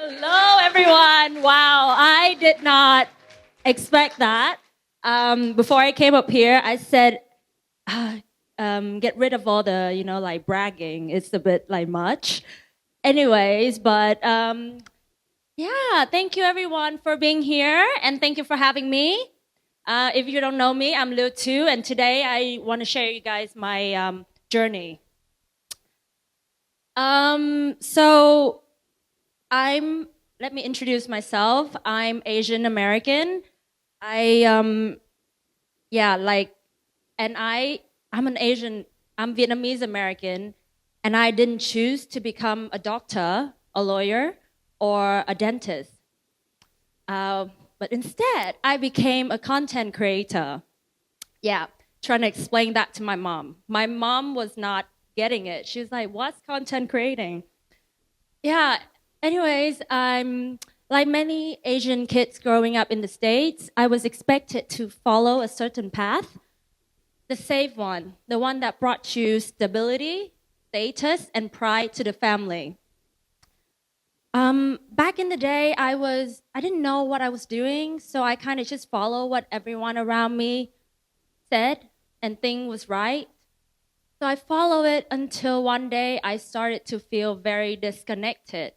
Hello, everyone. Wow, I did not expect that. Before I came up here, I said, get rid of all the, like bragging. It's a bit like much. Anyways, but yeah, thank you everyone for being here and thank you for having me. If you don't know me, I'm Lilthu, and today I want to share you guys my journey. So let me introduce myself. I'm Asian American. I'm Vietnamese American, and I didn't choose to become a doctor, a lawyer, or a dentist. But instead, I became a content creator. Yeah, trying to explain that to my mom. My mom was not getting it. She was like, what's content creating? Yeah, anyways, like many Asian kids growing up in the States, I was expected to follow a certain path, the safe one, the one that brought you stability, status, and pride to the family. Back in the day, I didn't know what I was doing, so I kind of just followed what everyone around me said and think was right. So I followed it until one day I started to feel very disconnected.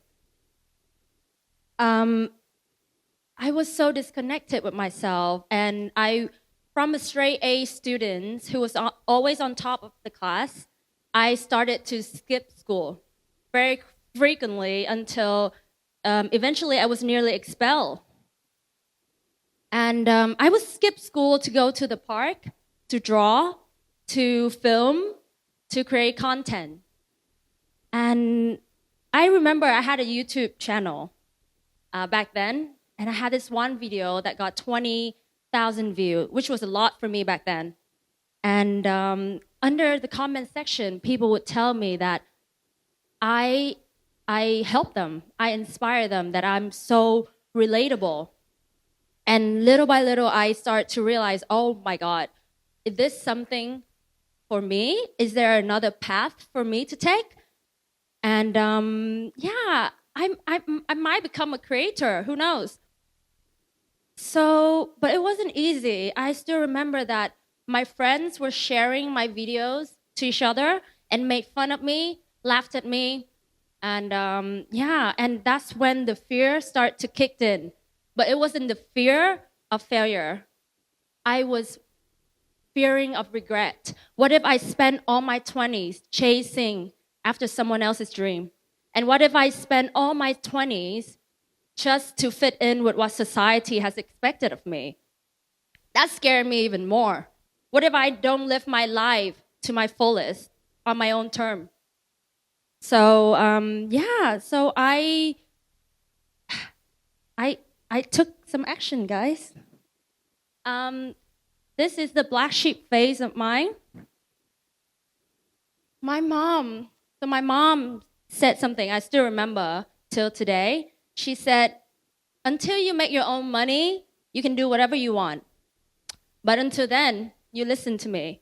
I was so disconnected with myself, and from a straight A student who was always on top of the class, I started to skip school very frequently until eventually I was nearly expelled. And I would skip school to go to the park, to draw, to film, to create content. And I remember I had a YouTube channel back then, and I had this one video that got 20,000 views, which was a lot for me back then. And under the comment section, people would tell me that I help them, I inspire them, that I'm so relatable. And little by little, I start to realize, oh my God, is this something for me? Is there another path for me to take? And I might become a creator, who knows? So, but it wasn't easy. I still remember that my friends were sharing my videos to each other and made fun of me, laughed at me. And and that's when the fear started to kick in. But it wasn't the fear of failure. I was fearing of regret. What if I spent all my 20s chasing after someone else's dream? And what if I spent all my 20s just to fit in with what society has expected of me? That scared me even more. What if I don't live my life to my fullest on my own term? So so I took some action, guys. This is the black sheep phase of mine. My mom said something I still remember till today. She said, until you make your own money, you can do whatever you want. But until then, you listen to me.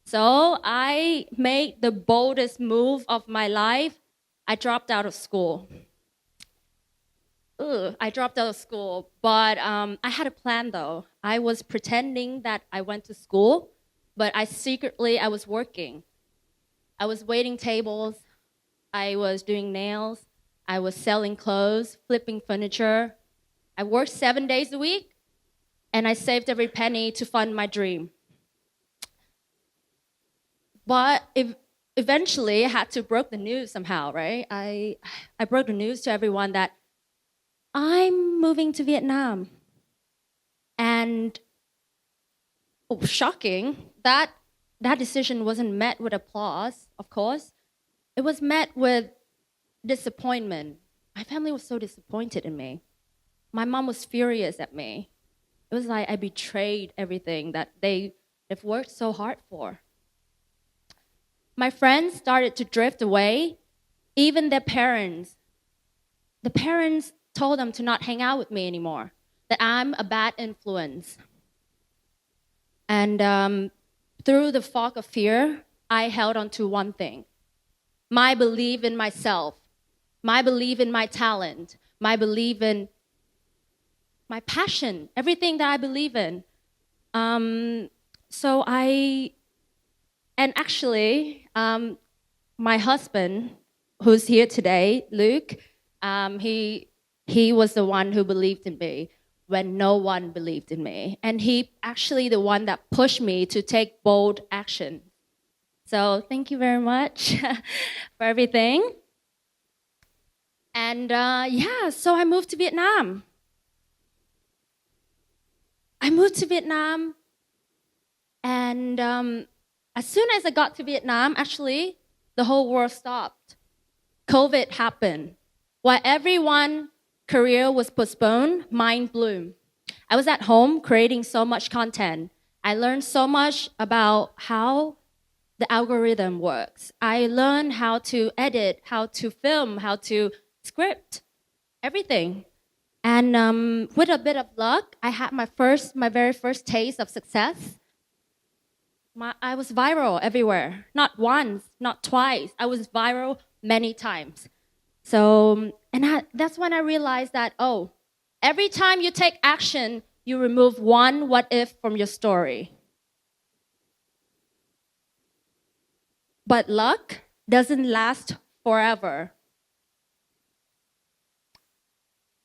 So I made the boldest move of my life. I dropped out of school. I dropped out of school, but I had a plan though. I was pretending that I went to school, but I was working. I was waiting tables, I was doing nails, I was selling clothes, flipping furniture. I worked 7 days a week, and I saved every penny to fund my dream. But eventually, I had to broke the news somehow, right? I broke the news to everyone that I'm moving to Vietnam. And shocking, that decision wasn't met with applause, of course. It was met with disappointment. My family was so disappointed in me. My mom was furious at me. It was like I betrayed everything that they've worked so hard for. My friends started to drift away, even their parents. The parents told them to not hang out with me anymore, that I'm a bad influence. And through the fog of fear, I held on to one thing: my belief in myself, my belief in my talent, my belief in, my passion, everything that I believe in. So and actually, my husband, who's here today, Luke, he was the one who believed in me when no one believed in me. And he actually the one that pushed me to take bold action. So thank you very much for everything. And so I moved to Vietnam. And as soon as I got to Vietnam, actually, the whole world stopped. COVID happened. While everyone's career was postponed, mine bloomed. I was at home creating so much content. I learned so much about how the algorithm works. I learned how to edit, how to film, how to script, everything. And with a bit of luck, I had my very first taste of success. I was viral everywhere. Not once, not twice. I was viral many times. So, that's when I realized that, every time you take action, you remove one what if from your story. But luck doesn't last forever.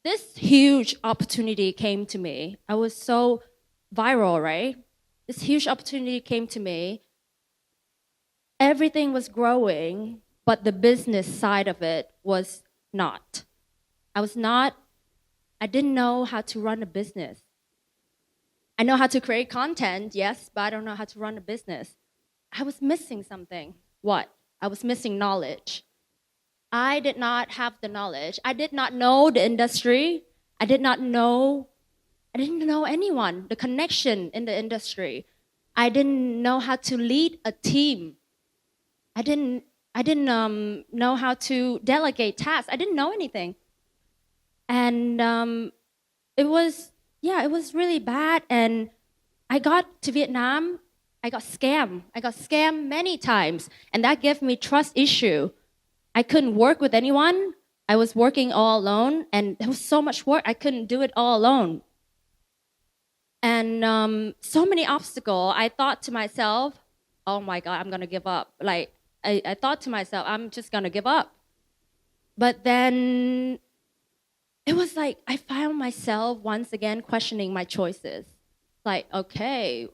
This huge opportunity came to me. I was so viral, right? This huge opportunity came to me. Everything was growing, but the business side of it was not. I didn't know how to run a business. I know how to create content, yes, but I don't know how to run a business. I was missing something. What? I was missing knowledge. I did not have the knowledge. I did not know the industry. I didn't know anyone, the connection in the industry. I didn't know how to lead a team. I didn't know how to delegate tasks. I didn't know anything. And it was really bad. And I got to Vietnam, I got scammed. I got scammed many times. And that gave me trust issue. I couldn't work with anyone. I was working all alone. And there was so much work. I couldn't do it all alone. And so many obstacles. I thought to myself, oh my God, I'm going to give up. Like, I thought to myself, I'm just going to give up. But then it was like I found myself once again questioning my choices. Like, okay,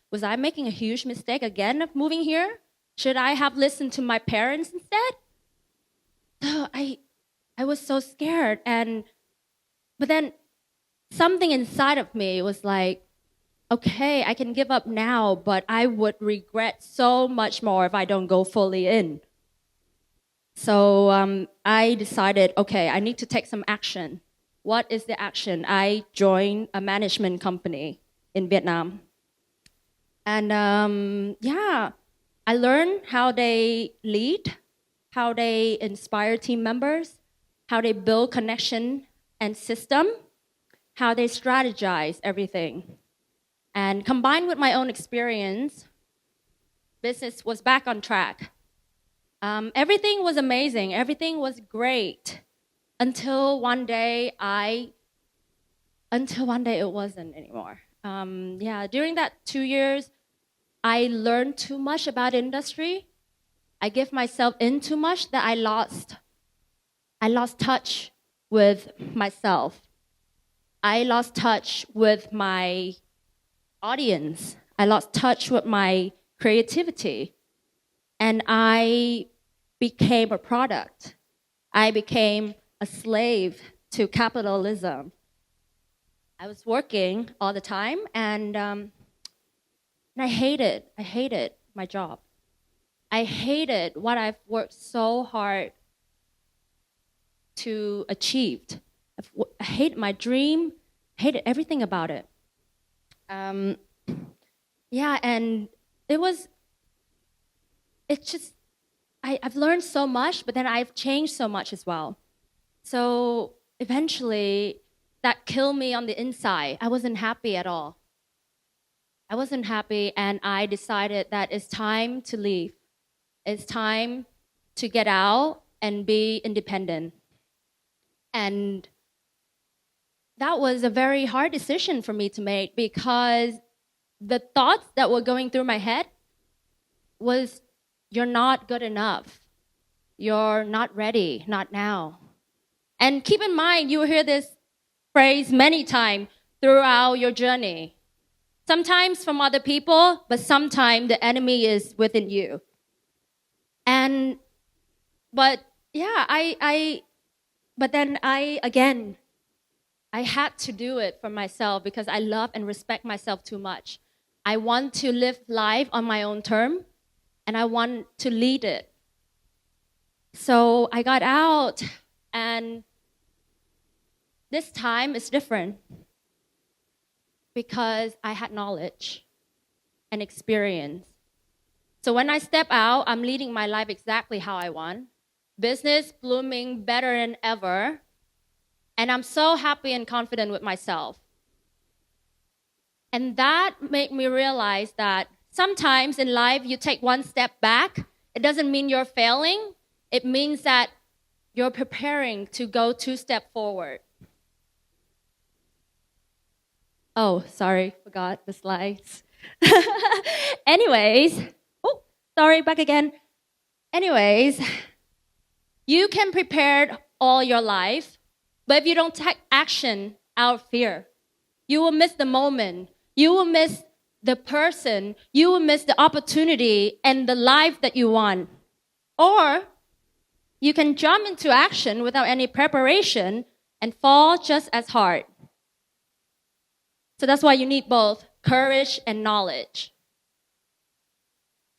was I making a huge mistake again of moving here? Should I have listened to my parents instead? So I was so scared. But then something inside of me was like, okay, I can give up now, but I would regret so much more if I don't go fully in. So I decided, okay, I need to take some action. What is the action? I joined a management company in Vietnam. And I learned how they lead, how they inspire team members, how they build connection and system, how they strategize everything. And combined with my own experience, business was back on track. Everything was amazing. Everything was great until one day it wasn't anymore. During that 2 years, I learned too much about industry. I gave myself in too much that I lost touch with myself. I lost touch with my audience. I lost touch with my creativity. And I became a product. I became a slave to capitalism. I was working all the time, and I hated my job. I hated what I've worked so hard to achieve. I hated my dream, hated everything about it. And I've learned so much, but then I've changed so much as well. So eventually, that killed me on the inside. I wasn't happy at all. I wasn't happy, and I decided that it's time to leave. It's time to get out and be independent. And that was a very hard decision for me to make, because the thoughts that were going through my head was, you're not good enough. You're not ready, not now. And keep in mind, you will hear this phrase many times throughout your journey. Sometimes from other people, but sometimes the enemy is within you. But then I had to do it for myself, because I love and respect myself too much. I want to live life on my own term, and I want to lead it. So I got out, and this time is different, because I had knowledge and experience. So when I step out, I'm leading my life exactly how I want. Business blooming better than ever. And I'm so happy and confident with myself. And that made me realize that sometimes in life, you take one step back. It doesn't mean you're failing. It means that you're preparing to go 2 steps forward. Oh, sorry, forgot the slides. Back again. Anyways, you can prepare all your life, but if you don't take action out of fear, you will miss the moment. You will miss the person. You will miss the opportunity and the life that you want. Or you can jump into action without any preparation and fall just as hard. So that's why you need both courage and knowledge.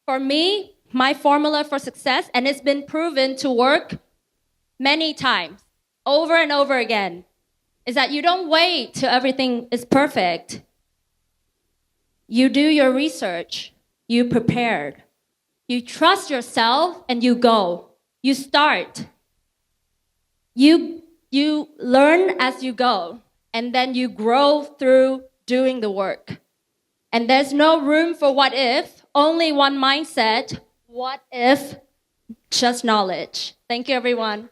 For me, my formula for success, and it's been proven to work many times, over and over again, is that you don't wait till everything is perfect. You do your research, you prepared. You trust yourself and you go. You start. You learn as you go, and then you grow through doing the work. And there's no room for what if, only one mindset, what if, just knowledge. Thank you, everyone.